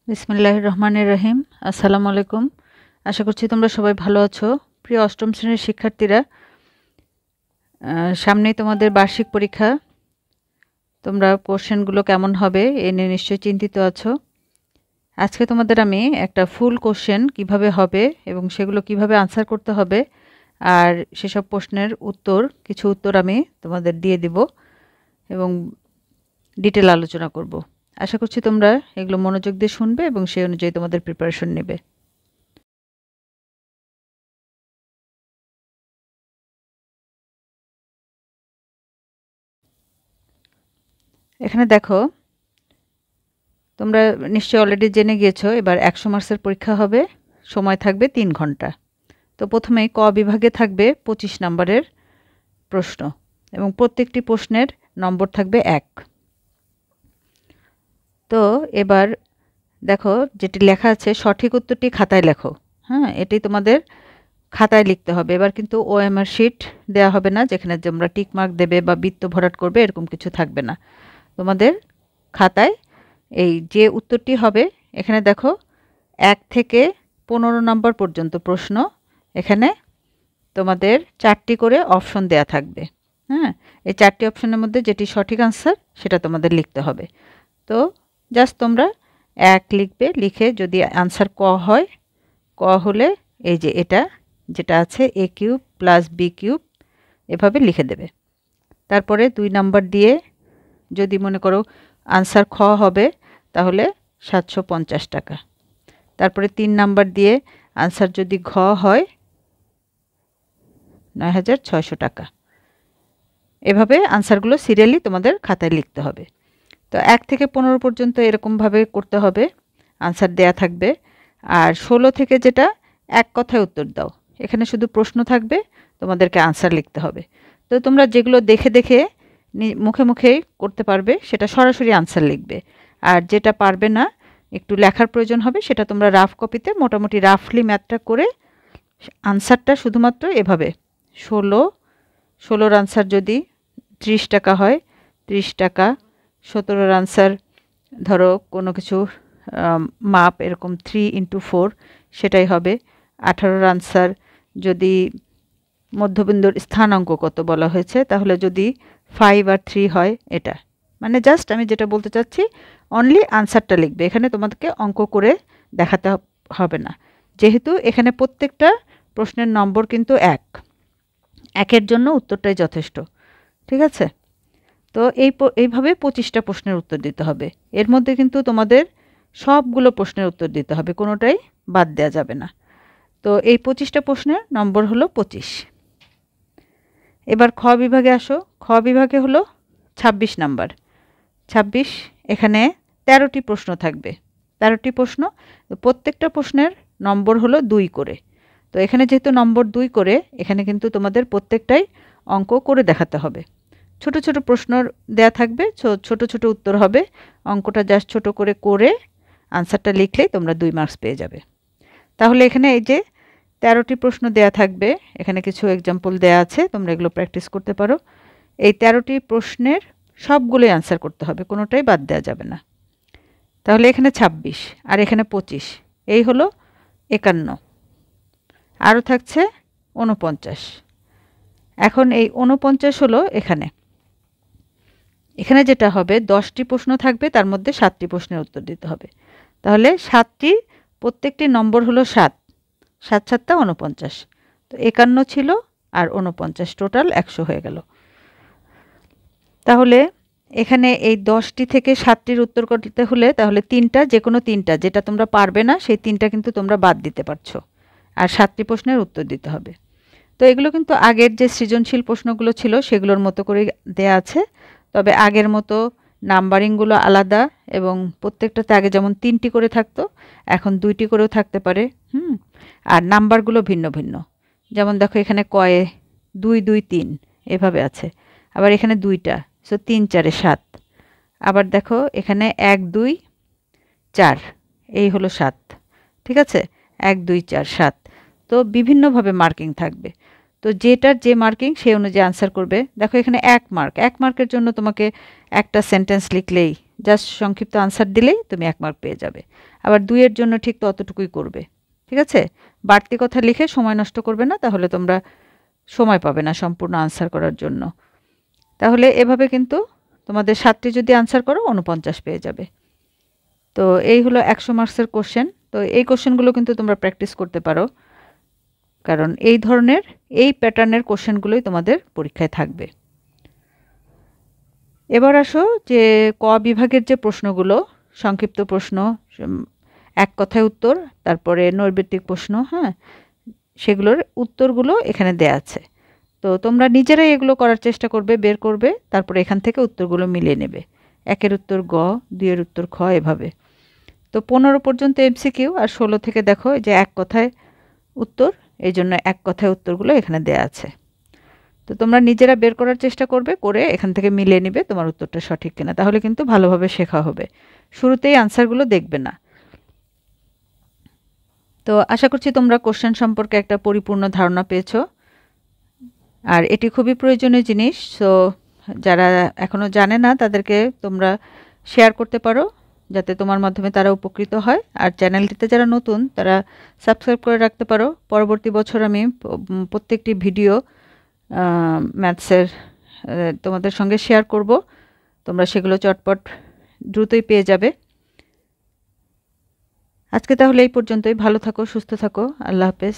বিসমিল্লাহির রহমানির রহিম। আসসালামু আলাইকুম। আশা করছি তোমরা সবাই ভালো আছো। প্রিয় অষ্টম শ্রেণীর শিক্ষার্থীরা, সামনেই তোমাদের বার্ষিক পরীক্ষা। তোমরা কোশ্চেনগুলো কেমন হবে এ নিয়ে নিশ্চয়ই চিন্তিত আছো। আজকে তোমাদের আমি একটা ফুল কোশ্চেন কিভাবে হবে এবং সেগুলো কিভাবে আনসার করতে হবে আর সেসব প্রশ্নের কিছু উত্তর আমি তোমাদের দিয়ে দিব এবং ডিটেল আলোচনা করব। আশা করছি তোমরা এগুলো মনোযোগ দিয়ে শুনবে এবং সেই অনুযায়ী তোমাদের প্রিপারেশন নেবে। এখানে দেখো, তোমরা নিশ্চয়ই অলরেডি জেনে গিয়েছো এবার 100 মার্কসের পরীক্ষা হবে, সময় থাকবে 3 ঘন্টা। তো প্রথমেই ক বিভাগে থাকবে 25 নম্বরের প্রশ্ন এবং প্রত্যেকটি প্রশ্নের নম্বর থাকবে 1। তো এবার দেখো, যেটি লেখা আছে সঠিক উত্তরটি খাতায় লেখো। হ্যাঁ, এটি তোমাদের খাতায় লিখতে হবে। এবার কিন্তু ওএমআর শিট দেওয়া হবে না, যেখানে তোমরা টিক মার্ক দেবে বা বৃত্ত ভরাট করবে, এরকম কিছু থাকবে না। তোমাদের খাতায় এই যে উত্তরটি হবে, এখানে দেখো 1 থেকে 15 নম্বর পর্যন্ত প্রশ্ন। এখানে তোমাদের 4টি করে অপশন দেয়া থাকবে। হ্যাঁ, এই 4টি অপশনের মধ্যে যেটি সঠিক আনসার সেটা তোমাদের লিখতে হবে। তো জাস্ট তোমরা 1 লিখবে, লিখে যদি আনসার ক হয়, ক হলে এই যে এটা যেটা আছে a cube plus b cube এভাবে লিখে দেবে। তারপরে 2 নাম্বার দিয়ে যদি মনে করো আনসার খ হবে তাহলে 750 টাকা। তারপরে 3 নাম্বার দিয়ে আনসার যদি ঘ হয় 9600 টাকা। এভাবে আনসারগুলো সিরিয়ালি তোমাদের খাতায় লিখতে হবে। তো 1 থেকে 15 পর্যন্ত এরকমভাবে করতে হবে, আনসার দেয়া থাকবে। আর 16 থেকে যেটা এক কথায় উত্তর দাও, এখানে শুধু প্রশ্ন থাকবে, তোমাদেরকে আনসার লিখতে হবে। তো তোমরা যেগুলো দেখে দেখে মুখে মুখেই করতে পারবে সেটা সরাসরি আনসার লিখবে। আর যেটা পারবে না, একটু লেখার প্রয়োজন হবে, সেটা তোমরা রাফ কপিতে মোটামুটি রাফলি ম্যাথটা করে আনসারটা শুধুমাত্র এভাবে 16-র আনসার যদি 30 টাকা হয় 30 টাকা, 17-র আনসার ধরো কোনো কিছু মাপ এরকম 3 × 4 সেটাই হবে। 18-র আনসার যদি মধ্যবিন্দুর স্থানাঙ্ক কত বলা হয়েছে, তাহলে যদি 5 আর 3 হয় এটা। মানে জাস্ট আমি যেটা বলতে চাচ্ছি, অনলি আনসারটা লিখবে, এখানে তোমাদেরকে অঙ্ক করে দেখাতে হবে না। যেহেতু এখানে প্রত্যেকটা প্রশ্নের নম্বর কিন্তু 1, একের জন্য উত্তরটাই যথেষ্ট। ঠিক আছে? তো এইভাবে 25টা প্রশ্নের উত্তর দিতে হবে। এর মধ্যে কিন্তু তোমাদের সবগুলো প্রশ্নের উত্তর দিতে হবে, কোনোটাই বাদ দেওয়া যাবে না। তো এই 25টা প্রশ্নের নম্বর হলো 25। এবার খ বিভাগে আসো। খ বিভাগে হলো 26 নাম্বার। 26, এখানে 13টি প্রশ্ন থাকবে। 13টি প্রশ্ন, প্রত্যেকটা প্রশ্নের নম্বর হলো 2 করে। তো এখানে যেহেতু নম্বর 2 করে, এখানে কিন্তু তোমাদের প্রত্যেকটাই অঙ্ক করে দেখাতে হবে। ছোট ছোট প্রশ্ন দেয়া থাকবে, ছোট ছোট উত্তর হবে। অঙ্কটা জাস্ট ছোট করে করে আনসারটা লিখলেই তোমরা 2 মার্কস পেয়ে যাবে। তাহলে এখানে এই যে 13টি প্রশ্ন দেয়া থাকবে, এখানে কিছু এক্সাম্পল দেয়া আছে, তোমরা এগুলো প্র্যাকটিস করতে পারো। এই 13টি প্রশ্নের সবগুলোই আনসার করতে হবে, কোনোটাই বাদ দেওয়া যাবে না। তাহলে এখানে 26 আর এখানে 25, এই হলো 51। আরও থাকছে 49। এখন এই 49 হলো এখানে। এখানে যেটা হবে 10টি প্রশ্ন থাকবে, তার মধ্যে 7টি প্রশ্নের উত্তর দিতে হবে। তাহলে 7টি, প্রত্যেকটি নম্বর হলো 7, 7 × 7 = 49। তো 51 ছিল আর 49, টোটাল 100 হয়ে গেল। তাহলে এখানে এই 10টি থেকে 7টির উত্তর করতে হলে তাহলে 3টা, যে কোনো 3টা, যেটা তোমরা পারবে না সেই 3টা কিন্তু তোমরা বাদ দিতে পারছো, আর 7টি প্রশ্নের উত্তর দিতে হবে। তো এগুলো কিন্তু আগের যে সৃজনশীল প্রশ্নগুলো ছিল সেগুলোর মতো করে দেয়া আছে, তবে আগের মতো নাম্বারিংগুলো আলাদা এবং প্রত্যেকটাতে আগে যেমন 3টি করে থাকতো, এখন 2টি করেও থাকতে পারে। আর নাম্বারগুলো ভিন্ন ভিন্ন। যেমন দেখো এখানে কয়ে 2, 2, 3 এভাবে আছে, আবার এখানে 2টা, সো 3 × 4 = 7। আবার দেখো এখানে 1, 2, 4, এই হলো 7। ঠিক আছে? 1, 2, 4, 7। তো বিভিন্নভাবে মার্কিং থাকবে। তো যেটার যে মার্কিং সেই অনুযায়ী আনসার করবে। দেখো এখানে 1 মার্ক, 1 মার্কের জন্য তোমাকে একটা সেন্টেন্স লিখলেই, জাস্ট সংক্ষিপ্ত আনসার দিলেই তুমি 1 মার্ক পেয়ে যাবে। আবার 2 এর জন্য ঠিক ততটুকুই করবে, ঠিক আছে? বাড়তি কথা লিখে সময় নষ্ট করবে না, তাহলে তোমরা সময় পাবে না সম্পূর্ণ আনসার করার জন্য। তাহলে এভাবে কিন্তু তোমাদের 7টি যদি আনসার করো 49 পেয়ে যাবে। তো এই হলো 100 মার্কসের কোশ্চেন। তো এই কোশ্চেনগুলো কিন্তু তোমরা প্র্যাকটিস করতে পারো, কারণ এই ধরনের এই প্যাটার্নের কোশ্চেনগুলোই তোমাদের পরীক্ষায় থাকবে। এবার আসো যে ক বিভাগের যে প্রশ্নগুলো, সংক্ষিপ্ত প্রশ্ন, এক কথায় উত্তর, তারপরে নৈর্ব্যক্তিক প্রশ্ন, হ্যাঁ, সেগুলোর উত্তরগুলো এখানে দেয়া আছে। তো তোমরা নিজেরাই এগুলো করার চেষ্টা করবে, বের করবে, তারপরে এখান থেকে উত্তরগুলো মিলিয়ে নেবে। 1 এর উত্তর গ, 2 এর উত্তর খ, এভাবে। তো 15 পর্যন্ত এমসিকিউ, আর 16 থেকে দেখো যে এক কথায় উত্তর, এই জন্য এক কথায় উত্তরগুলো এখানে দেয়া আছে। তো তোমরা নিজেরা বের করার চেষ্টা করবে, করে এখান থেকে মিলিয়ে নিবে তোমার উত্তরটা সঠিক কিনা, তাহলে কিন্তু ভালোভাবে শেখা হবে। শুরুতেই আনসারগুলো দেখবে না। তো আশা করছি তোমরা কোশ্চেন সম্পর্কে একটা পরিপূর্ণ ধারণা পেয়েছো, আর এটি খুবই প্রয়োজনীয় জিনিস। সো যারা এখনও জানে না তাদেরকে তোমরা শেয়ার করতে পারো, যাতে তোমার মাধ্যমে তারা উপকৃত হয়। আর চ্যানেলটিতে যারা নতুন তারা সাবস্ক্রাইব করে রাখতে পারো। পরবর্তী বছর আমি প্রত্যেকটি ভিডিও ম্যাথসের তোমাদের সঙ্গে শেয়ার করব, তোমরা সেগুলো চটপট দ্রুতই পেয়ে যাবে। আজকে তাহলে এই পর্যন্তই। ভালো থাকো, সুস্থ থাকো, আল্লাহ হাফেজ।